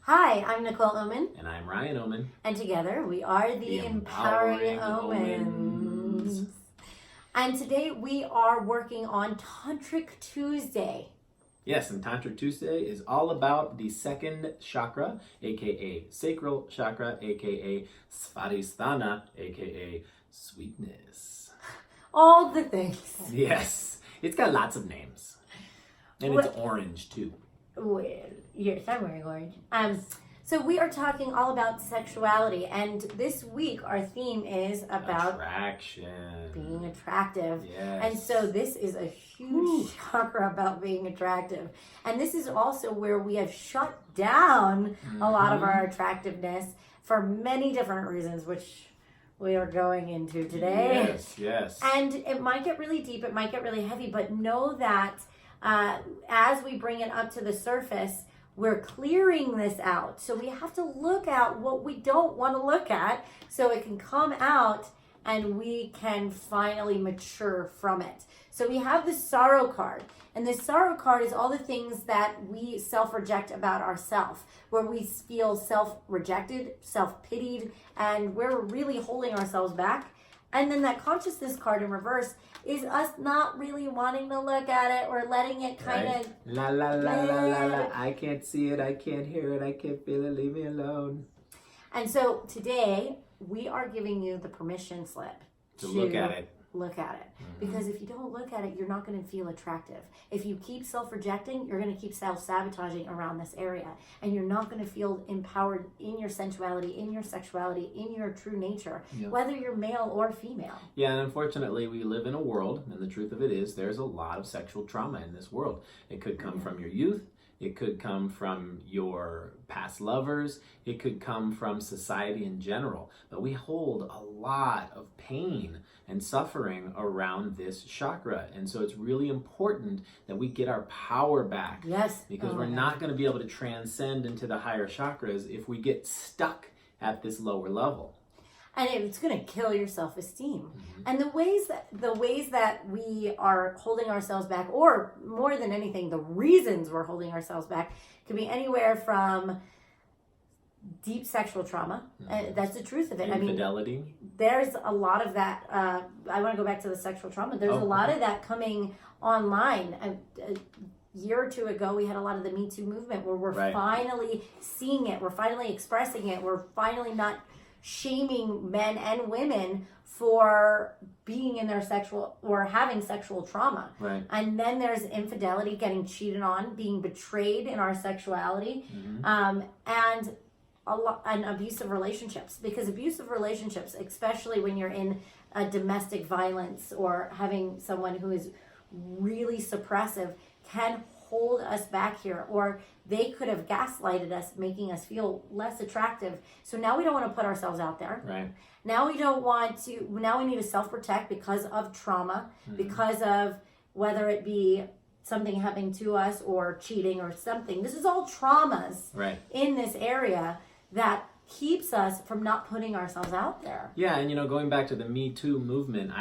Hi, I'm Nicole Oman. And I'm Ryan Oman. And together we are the Empowering Omans. And today we are working on Tantric Tuesday. Yes, and Tantric Tuesday is all about the second chakra, aka sacral chakra, aka svadhisthana, aka sweetness. All the things. Yes, it's got lots of names. And it's orange too. Well, yes, I'm wearing orange. So we are talking all about sexuality, and this week our theme is about attraction, being attractive. Yes. And so this is a huge chakra about being attractive, and this is also where we have shut down a lot of our attractiveness for many different reasons, which we are going into today. Yes. And it might get really deep, it might get really heavy, but know that as we bring it up to the surface, we're clearing this out. So we have to look at what we don't want to look at so it can come out and we can finally mature from it. So we have the sorrow card. And the sorrow card is all the things that we self-reject about ourselves, where we feel self-rejected, self-pitied, and we're really holding ourselves back. And then that consciousness card in reverse is us not really wanting to look at it or letting it kind of... La la la la la la. I can't see it, I can't hear it, I can't feel it, leave me alone. And so today, we are giving you the permission slip to look at it. Look at it. Because if you don't look at it, you're not going to feel attractive. If you keep self-rejecting, you're going to keep self-sabotaging around this area. And you're not going to feel empowered in your sensuality, in your sexuality, in your true nature, whether you're male or female. Yeah, and unfortunately, we live in a world, and the truth of it is, there's a lot of sexual trauma in this world. It could come from your youth. It could come from your past lovers. It could come from society in general. But we hold a lot of pain and suffering around this chakra. And so it's really important that we get our power back. Yes. Because we're not going to be able to transcend into the higher chakras if we get stuck at this lower level. And it's going to kill your self-esteem. And the ways that we are holding ourselves back, or more than anything, the reasons we're holding ourselves back, can be anywhere from deep sexual trauma. That's the truth of it. Infidelity. I mean, there's a lot of that. I want to go back to the sexual trauma. There's a lot of that coming online. A year or two ago, we had a lot of the Me Too movement where we're finally seeing it. We're finally expressing it. We're finally not shaming men and women for being in their sexual or having sexual trauma. Right. And then there's infidelity, getting cheated on, being betrayed in our sexuality, and abusive relationships. Because abusive relationships, especially when you're in a domestic violence or having someone who is really suppressive, can hold us back here, or they could have gaslighted us, making us feel less attractive. So now we don't want to put ourselves out there. Right. Now we don't want to, now we need to self-protect because of trauma, because of whether it be something happening to us or cheating or something. This is all traumas in this area that keeps us from not putting ourselves out there. Yeah, and going back to the Me Too movement,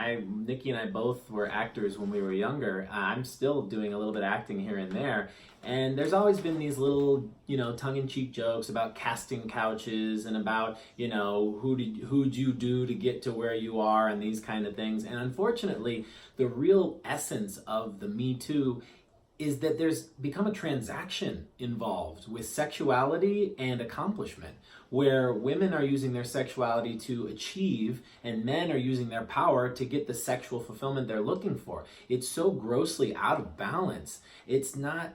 Nikki and I both were actors when we were younger. I'm still doing a little bit of acting here and there. And there's always been these little, tongue-in-cheek jokes about casting couches and about, who'd you do to get to where you are and these kind of things. And unfortunately, the real essence of the Me Too is that there's become a transaction involved with sexuality and accomplishment, where women are using their sexuality to achieve and men are using their power to get the sexual fulfillment they're looking for. It's so grossly out of balance. It's not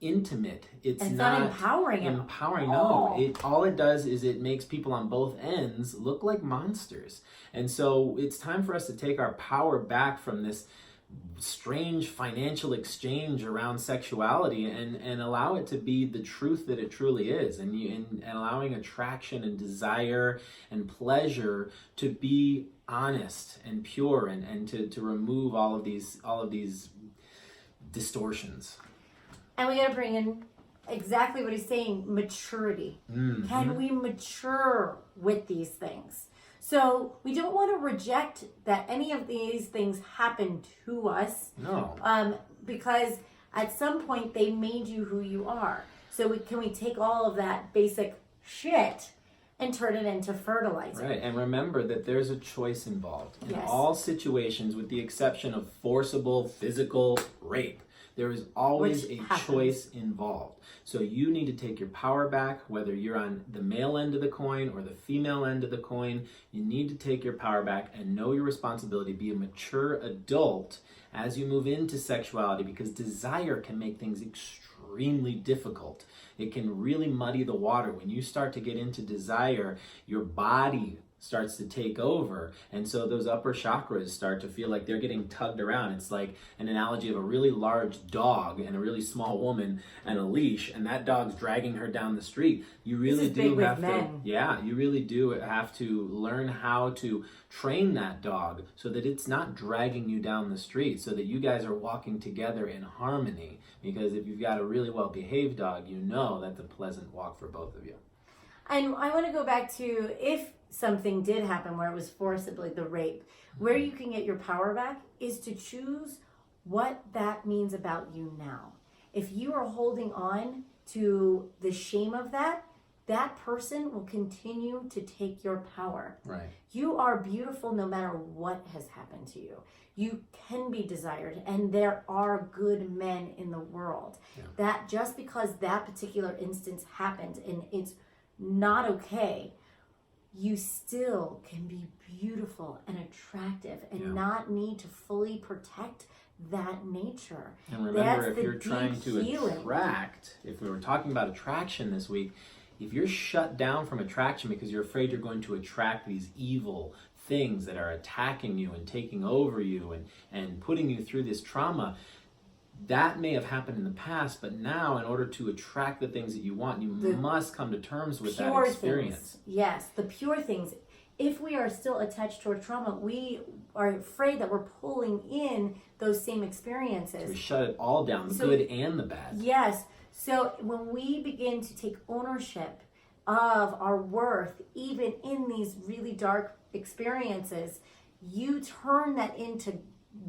intimate. It's not empowering. No. All it does is it makes people on both ends look like monsters. And so it's time for us to take our power back from this strange financial exchange around sexuality and allow it to be the truth that it truly is, and allowing attraction and desire and pleasure to be honest and pure, and to remove all of these distortions. And we got to bring in exactly what he's saying, maturity. Can we mature with these things? So we don't want to reject that any of these things happen to us. No. Because at some point they made you who you are. So can we take all of that basic shit and turn it into fertilizer? Right, and remember that there's a choice involved. In Yes. all situations, with the exception of forcible physical rape, there is always Which a happens. choice involved. So you need to take your power back, whether you're on the male end of the coin or the female end of the coin. You need to take your power back and know your responsibility. Be a mature adult as you move into sexuality, because desire can make things extremely difficult. It can really muddy the water. When you start to get into desire, your body starts to take over, and so those upper chakras start to feel like they're getting tugged around. It's like an analogy of a really large dog and a really small woman and a leash, and that dog's dragging her down the street. You really do have to, you really do have to learn how to train that dog so that it's not dragging you down the street, so that you guys are walking together in harmony. Because if you've got a really well-behaved dog, you know that's a pleasant walk for both of you. And I want to go back to, if something did happen where it was forcibly the rape, where you can get your power back is to choose what that means about you now. If you are holding on to the shame of that, that person will continue to take your power. Right. You are beautiful no matter what has happened to you. You can be desired, and there are good men in the world. Yeah. That just because that particular instance happened and it's not okay, you still can be beautiful and attractive and not need to fully protect that nature. And remember, That's if you're trying to healing. attract, if we were talking about attraction this week, if you're shut down from attraction because you're afraid you're going to attract these evil things that are attacking you and taking over you and putting you through this trauma, that may have happened in the past, but now in order to attract the things that you want, you must come to terms with that experience. Things. Yes, the pure things. If we are still attached to our trauma, we are afraid that we're pulling in those same experiences. We shut it all down, the good and the bad. Yes. So when we begin to take ownership of our worth, even in these really dark experiences, you turn that into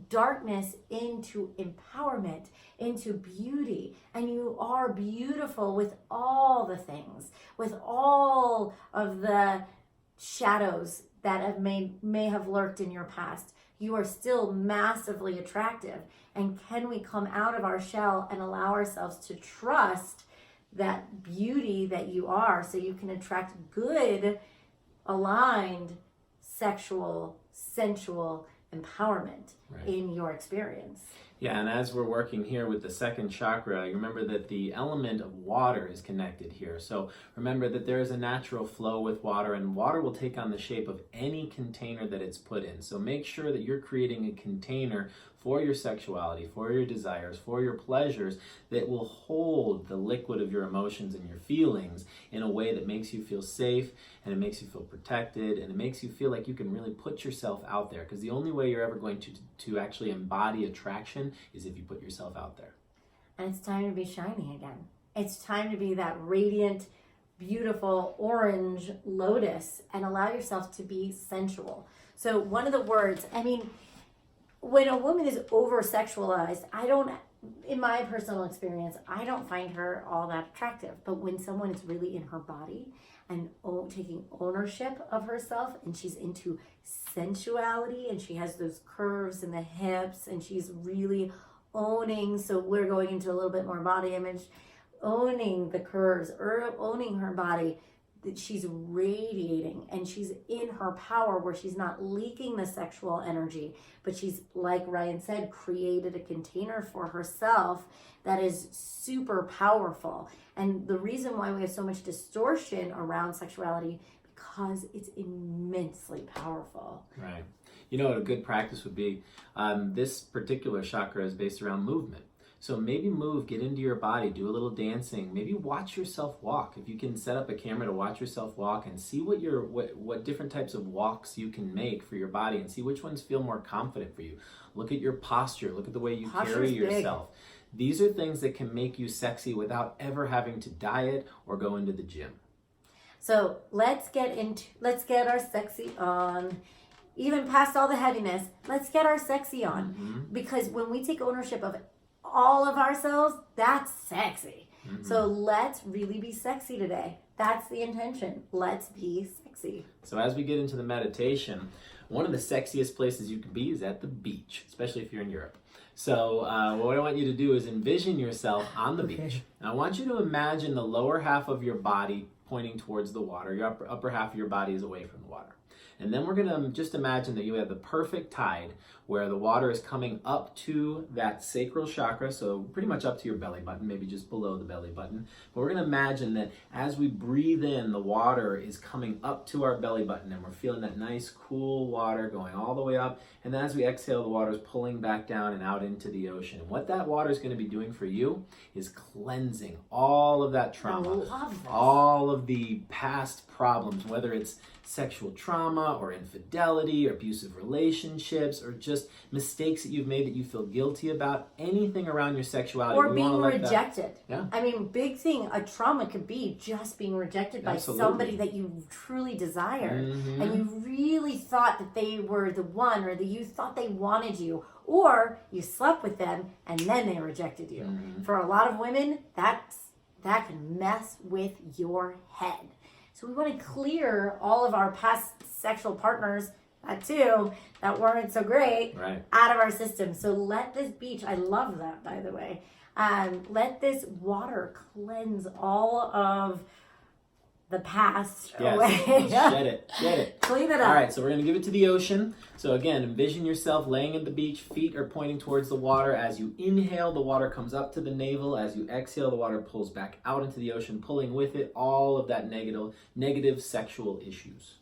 darkness into empowerment, into beauty, and you are beautiful with all the things, with all of the shadows that may have lurked in your past. You are still massively attractive. And can we come out of our shell and allow ourselves to trust that beauty that you are, so you can attract good, aligned, sexual, sensual empowerment in your experience. Yeah, and as we're working here with the second chakra, you remember that the element of water is connected here. So remember that there is a natural flow with water, and water will take on the shape of any container that it's put in. So make sure that you're creating a container for your sexuality, for your desires, for your pleasures, that will hold the liquid of your emotions and your feelings in a way that makes you feel safe, and it makes you feel protected, and it makes you feel like you can really put yourself out there. Because the only way you're ever going to actually embody attraction is if you put yourself out there. And it's time to be shiny again. It's time to be that radiant, beautiful orange lotus and allow yourself to be sensual. So one of the words, when a woman is over-sexualized, in my personal experience, I don't find her all that attractive. But when someone is really in her body and taking ownership of herself, and she's into sensuality, and she has those curves in the hips, and she's really owning, so we're going into a little bit more body image, owning the curves, owning her body, that she's radiating and she's in her power, where she's not leaking the sexual energy, but she's, like Ryan said, created a container for herself that is super powerful. And the reason why we have so much distortion around sexuality, because it's immensely powerful. Right. You know what a good practice would be? This particular chakra is based around movement. So maybe move, get into your body, do a little dancing. Maybe watch yourself walk. If you can set up a camera to watch yourself walk and see what different types of walks you can make for your body, and see which ones feel more confident for you. Look at your posture. Look at the way you carry yourself. These are things that can make you sexy without ever having to diet or go into the gym. So let's get our sexy on. Even past all the heaviness, let's get our sexy on. Mm-hmm. Because when we take ownership of all of ourselves, that's sexy. So let's really be sexy today. That's the intention. Let's be sexy. So as we get into the meditation, one of the sexiest places you can be is at the beach, especially if you're in Europe. So what I want you to do is envision yourself on the beach. And I want you to imagine the lower half of your body pointing towards the water. Your upper half of your body is away from the water. And then we're going to just imagine that you have the perfect tide where the water is coming up to that sacral chakra, so pretty much up to your belly button, maybe just below the belly button. But we're going to imagine that as we breathe in, the water is coming up to our belly button, and we're feeling that nice, cool water going all the way up. And then as we exhale, the water is pulling back down and out into the ocean. And what that water is going to be doing for you is cleansing all of that trauma, I love this. all of the past problems, whether it's sexual trauma or infidelity or abusive relationships or just mistakes that you've made that you feel guilty about, anything around your sexuality. Or being rejected. Yeah. I mean, big thing, a trauma could be just being rejected by somebody that you truly desire. And you really thought that they were the one, or that you thought they wanted you, or you slept with them and then they rejected you. For a lot of women, that can mess with your head. So we want to clear all of our past sexual partners, that weren't so great, out of our system. So let this beach, I love that, by the way, let this water cleanse all of the past away. Shed it. Clean it up. All right, so we're going to give it to the ocean. So again, envision yourself laying at the beach, feet are pointing towards the water. As you inhale, the water comes up to the navel. As you exhale, the water pulls back out into the ocean, pulling with it all of that negative sexual issues.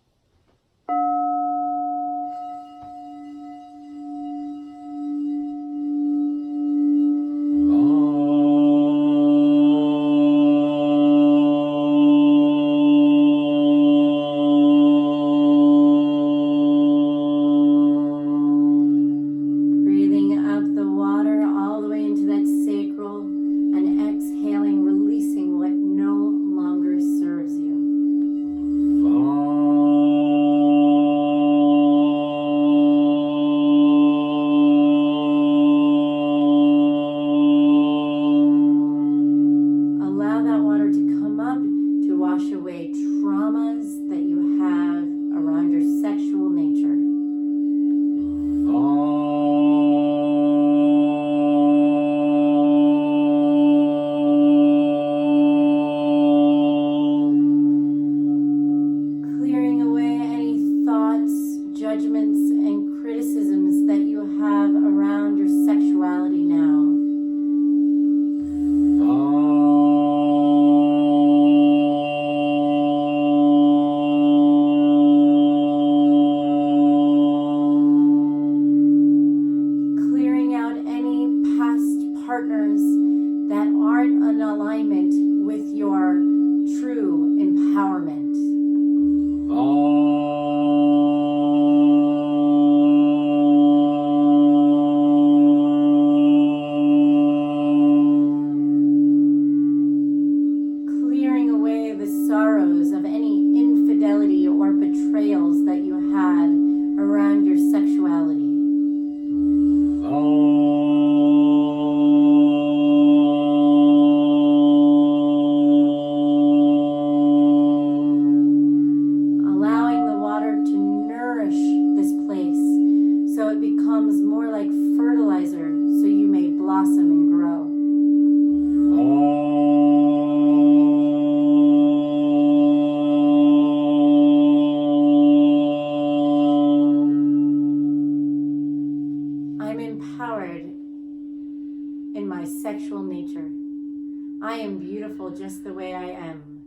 Just the way I am.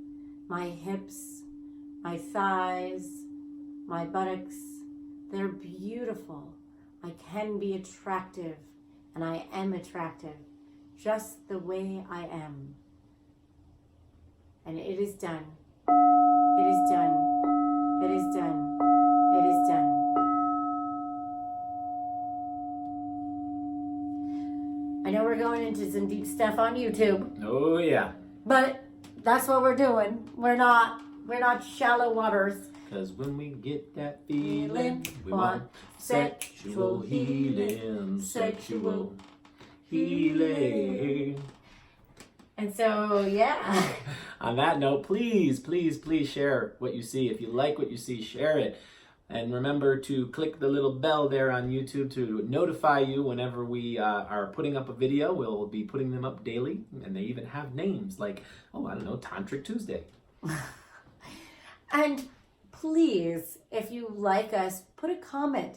My hips, my thighs, my buttocks, they're beautiful. I can be attractive, and I am attractive, just the way I am. And it is done. It is done. It is done. It is done. I know we're going into some deep stuff on YouTube. Oh yeah. But that's what we're doing. We're not shallow waters. Because when we get that feeling, we want sexual healing. Sexual healing. And so, yeah. On that note, please, please, please share what you see. If you like what you see, share it. And remember to click the little bell there on YouTube to notify you whenever we are putting up a video. We'll be putting them up daily. And they even have names like, Tantric Tuesday. And please, if you like us, put a comment.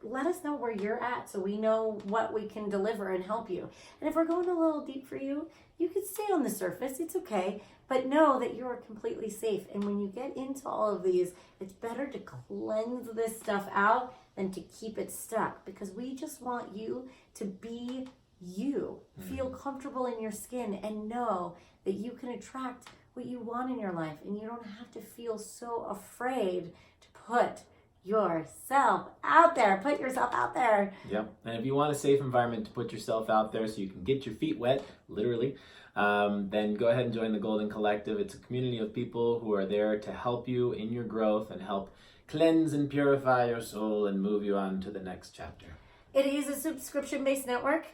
Let us know where you're at so we know what we can deliver and help you. And if we're going a little deep for you, you can stay on the surface. It's okay. But know that you are completely safe. And when you get into all of these, it's better to cleanse this stuff out than to keep it stuck, because we just want you to be you. Feel comfortable in your skin and know that you can attract what you want in your life, and you don't have to feel so afraid to put yourself out there. Put yourself out there. Yep. And if you want a safe environment to put yourself out there so you can get your feet wet, literally, then go ahead and join the Golden Collective. It's a community of people who are there to help you in your growth and help cleanse and purify your soul and move you on to the next chapter. It is a subscription-based network.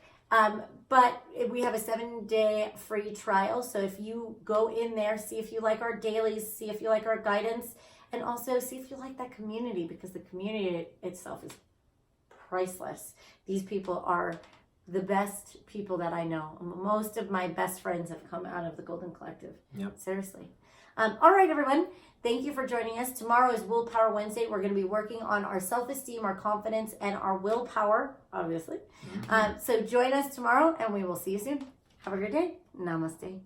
But we have a 7-day free trial. So if you go in there, see if you like our dailies, see if you like our guidance, and also see if you like that community, because the community itself is priceless. These people are the best people that I know. Most of my best friends have come out of the Golden Collective. Yep. Seriously. All right, everyone. Thank you for joining us. Tomorrow is Willpower Wednesday. We're going to be working on our self-esteem, our confidence, and our willpower, obviously. So join us tomorrow, and we will see you soon. Have a great day. Namaste.